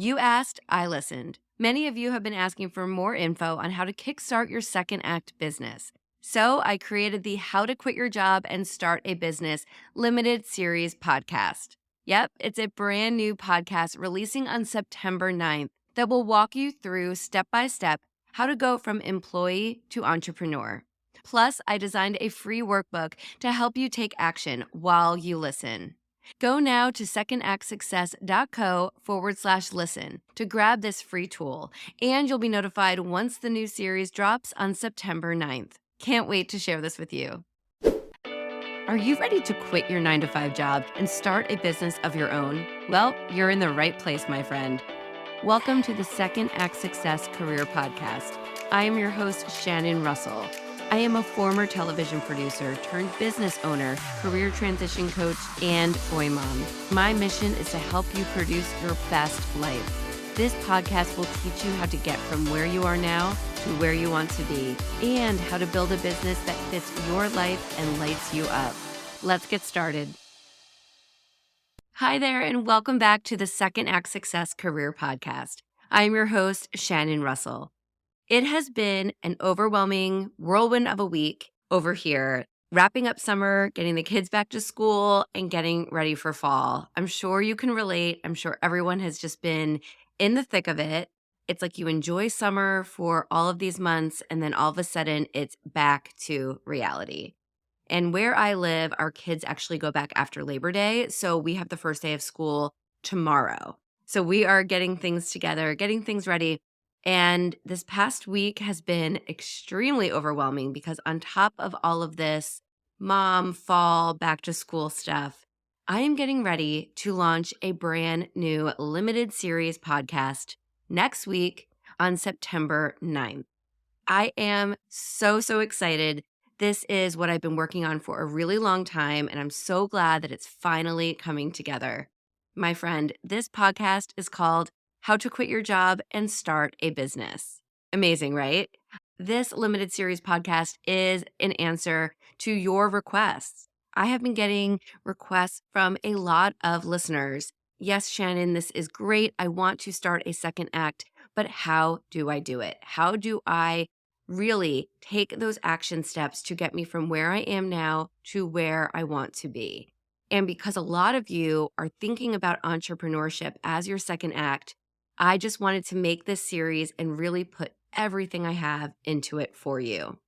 You asked, I listened. Many of you have been asking for more info on how to kickstart your second act business. So I created the How to Quit Your Job and Start a Business limited series podcast. Yep, it's a brand new podcast releasing on September 9th that will walk you through step by step how to go from employee to entrepreneur. Plus, I designed a free workbook to help you take action while you listen. Go now to secondactsuccess.co/listen to grab this free tool, and you'll be notified once the new series drops on September 9th. Can't wait to share this with you. Are you ready to quit your 9 to 5 job and start a business of your own? Well, you're in the right place, my friend. Welcome to the Second Act Success Career Podcast. I am your host, Shannon Russell. I am a former television producer turned business owner, career transition coach, and boy mom. My mission is to help you produce your best life. This podcast will teach you how to get from where you are now to where you want to be, and how to build a business that fits your life and lights you up. Let's get started. Hi there, and welcome back to the Second Act Success Career Podcast. I am your host, Shannon Russell. It has been an overwhelming whirlwind of a week over here, wrapping up summer, getting the kids back to school, and getting ready for fall. I'm sure you can relate. I'm sure everyone has just been in the thick of it. It's like you enjoy summer for all of these months, and then all of a sudden it's back to reality. And where I live, our kids actually go back after Labor Day. So we have the first day of school tomorrow. So we are getting things together, getting things ready. And this past week has been extremely overwhelming because on top of all of this mom, fall, back to school stuff, I am getting ready to launch a brand new limited series podcast next week on September 9th. I am so excited. This is what I've been working on for a really long time, and I'm so glad that it's finally coming together. My friend, this podcast is called How to Quit Your Job and Start a Business. Amazing, right? This limited series podcast is an answer to your requests. I have been getting requests from a lot of listeners. Yes, Shannon, this is great. I want to start a second act, but how do I do it? How do I really take those action steps to get me from where I am now to where I want to be? And because a lot of you are thinking about entrepreneurship as your second act, I just wanted to make this series and really put everything I have into it for you.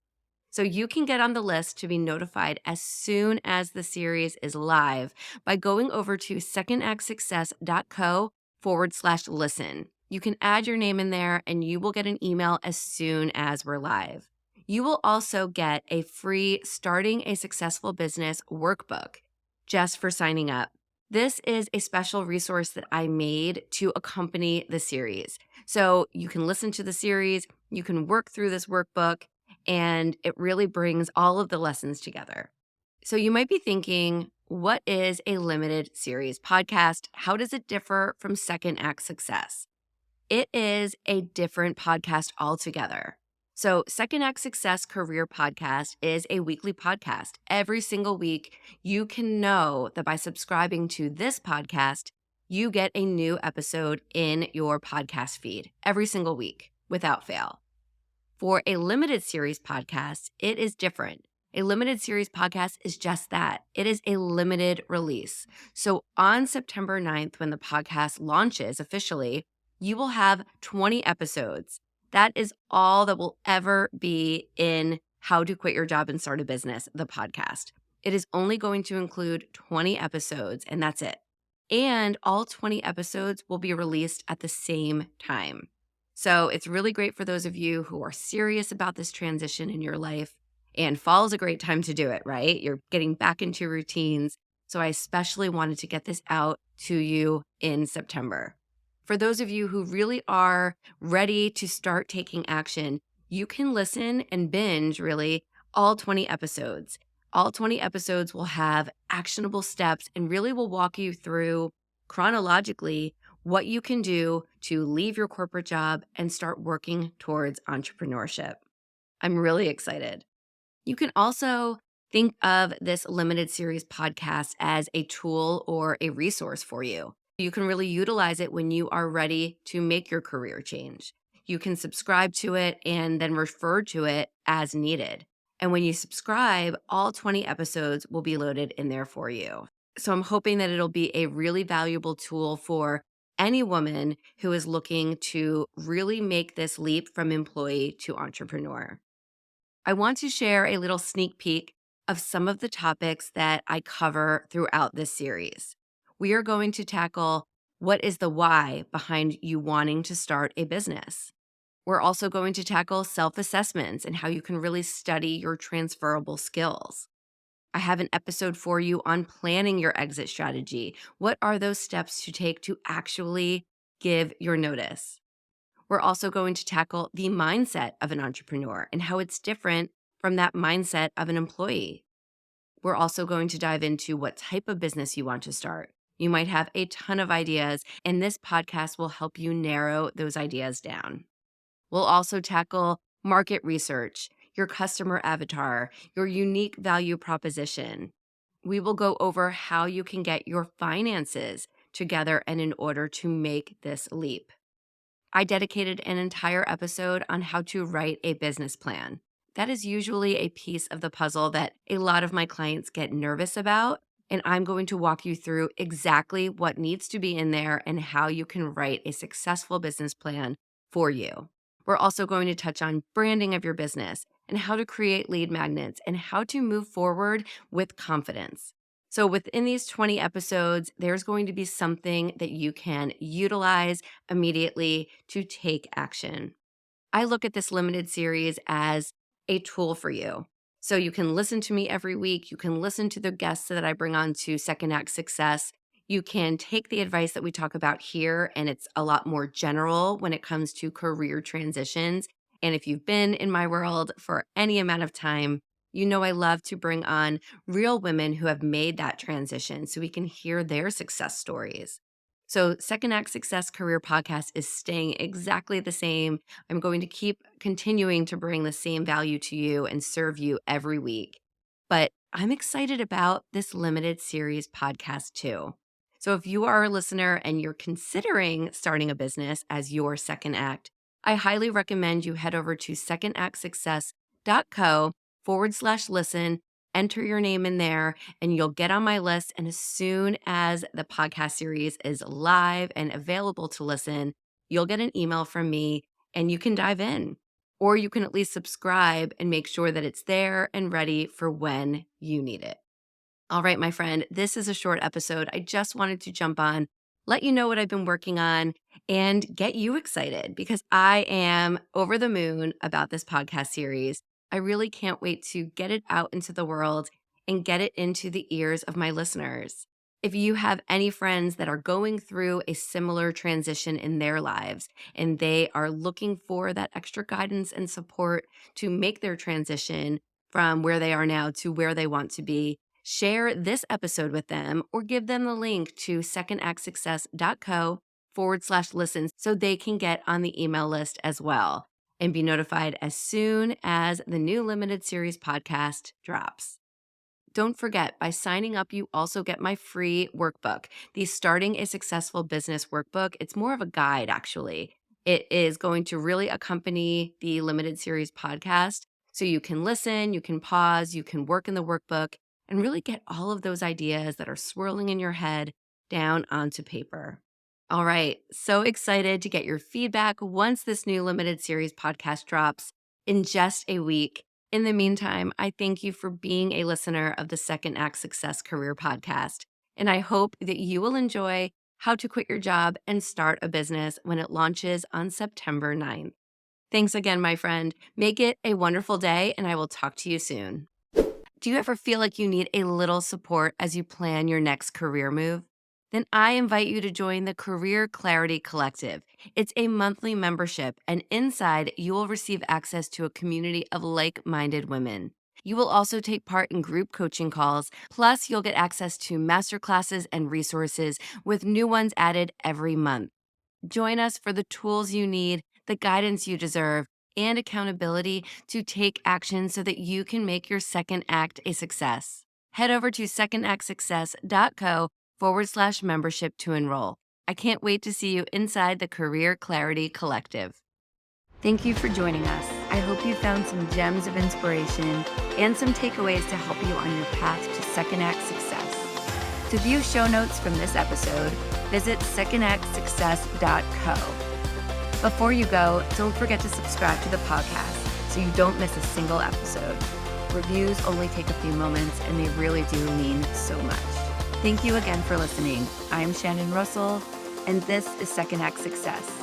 So you can get on the list to be notified as soon as the series is live by going over to secondactsuccess.co/listen. You can add your name in there and you will get an email as soon as we're live. You will also get a free Starting a Successful Business workbook just for signing up. This is a special resource that I made to accompany the series. So you can listen to the series, you can work through this workbook, and it really brings all of the lessons together. So you might be thinking, what is a limited series podcast? How does it differ from Second Act Success? It is a different podcast altogether. So Second Act Success Career Podcast is a weekly podcast. Every single week, you can know that by subscribing to this podcast, you get a new episode in your podcast feed every single week without fail. For a limited series podcast, it is different. A limited series podcast is just that. It is a limited release. So on September 9th, when the podcast launches officially, you will have 20 episodes. That is all that will ever be in How to Quit Your Job and Start a Business, the podcast. It is only going to include 20 episodes, and that's it. And all 20 episodes will be released at the same time. So it's really great for those of you who are serious about this transition in your life. And fall is a great time to do it, right? You're getting back into routines. So I especially wanted to get this out to you in September. For those of you who really are ready to start taking action, you can listen and binge really all 20 episodes. All 20 episodes will have actionable steps and really will walk you through chronologically what you can do to leave your corporate job and start working towards entrepreneurship. I'm really excited. You can also think of this limited series podcast as a tool or a resource for you. You can really utilize it when you are ready to make your career change. You can subscribe to it and then refer to it as needed. And when you subscribe, all 20 episodes will be loaded in there for you. So I'm hoping that it'll be a really valuable tool for any woman who is looking to really make this leap from employee to entrepreneur. I want to share a little sneak peek of some of the topics that I cover throughout this series. We are going to tackle what is the why behind you wanting to start a business. We're also going to tackle self assessments and how you can really study your transferable skills. I have an episode for you on planning your exit strategy. What are those steps to take to actually give your notice? We're also going to tackle the mindset of an entrepreneur and how it's different from that mindset of an employee. We're also going to dive into what type of business you want to start. You might have a ton of ideas, and this podcast will help you narrow those ideas down. We'll also tackle market research, your customer avatar, your unique value proposition. We will go over how you can get your finances together and in order to make this leap. I dedicated an entire episode on how to write a business plan. That is usually a piece of the puzzle that a lot of my clients get nervous about, and I'm going to walk you through exactly what needs to be in there and how you can write a successful business plan for you. We're also going to touch on branding of your business and how to create lead magnets and how to move forward with confidence. So, within these 20 episodes, there's going to be something that you can utilize immediately to take action. I look at this limited series as a tool for you. So you can listen to me every week. You can listen to the guests that I bring on to Second Act Success. You can take the advice that we talk about here, and it's a lot more general when it comes to career transitions. And if you've been in my world for any amount of time, you know I love to bring on real women who have made that transition so we can hear their success stories. So, Second Act Success Career Podcast is staying exactly the same. I'm going to keep continuing to bring the same value to you and serve you every week. But I'm excited about this limited series podcast too. So, if you are a listener and you're considering starting a business as your second act, I highly recommend you head over to secondactsuccess.co/listen, enter your name in there, and you'll get on my list. And as soon as the podcast series is live and available to listen, you'll get an email from me and you can dive in. Or you can at least subscribe and make sure that it's there and ready for when you need it. All right, my friend, this is a short episode. I just wanted to jump on, let you know what I've been working on, and get you excited because I am over the moon about this podcast series. I really can't wait to get it out into the world and get it into the ears of my listeners. If you have any friends that are going through a similar transition in their lives and they are looking for that extra guidance and support to make their transition from where they are now to where they want to be, share this episode with them or give them the link to secondactsuccess.co/listen so they can get on the email list as well and be notified as soon as the new limited series podcast drops. Don't forget, by signing up, you also get my free workbook, the Starting a Successful Business Workbook. It's more of a guide, actually. It is going to really accompany the limited series podcast. So you can listen, you can pause, you can work in the workbook, and really get all of those ideas that are swirling in your head down onto paper. All right, so excited to get your feedback once this new limited series podcast drops in just a week. In the meantime, I thank you for being a listener of the Second Act Success Career Podcast, and I hope that you will enjoy How to Quit Your Job and Start a Business when it launches on September 9th. Thanks again, my friend. Make it a wonderful day, and I will talk to you soon. Do you ever feel like you need a little support as you plan your next career move? Then I invite you to join the Career Clarity Collective. It's a monthly membership, and inside you will receive access to a community of like minded women. You will also take part in group coaching calls, plus, you'll get access to masterclasses and resources with new ones added every month. Join us for the tools you need, the guidance you deserve, and accountability to take action so that you can make your second act a success. Head over to secondactsuccess.co/membership to enroll. I can't wait to see you inside the Career Clarity Collective. Thank you for joining us. I hope you found some gems of inspiration and some takeaways to help you on your path to second act success. To view show notes from this episode, visit secondactsuccess.co. Before you go, don't forget to subscribe to the podcast so you don't miss a single episode. Reviews only take a few moments and they really do mean so much. Thank you again for listening. I'm Shannon Russell, and this is Second Act Success.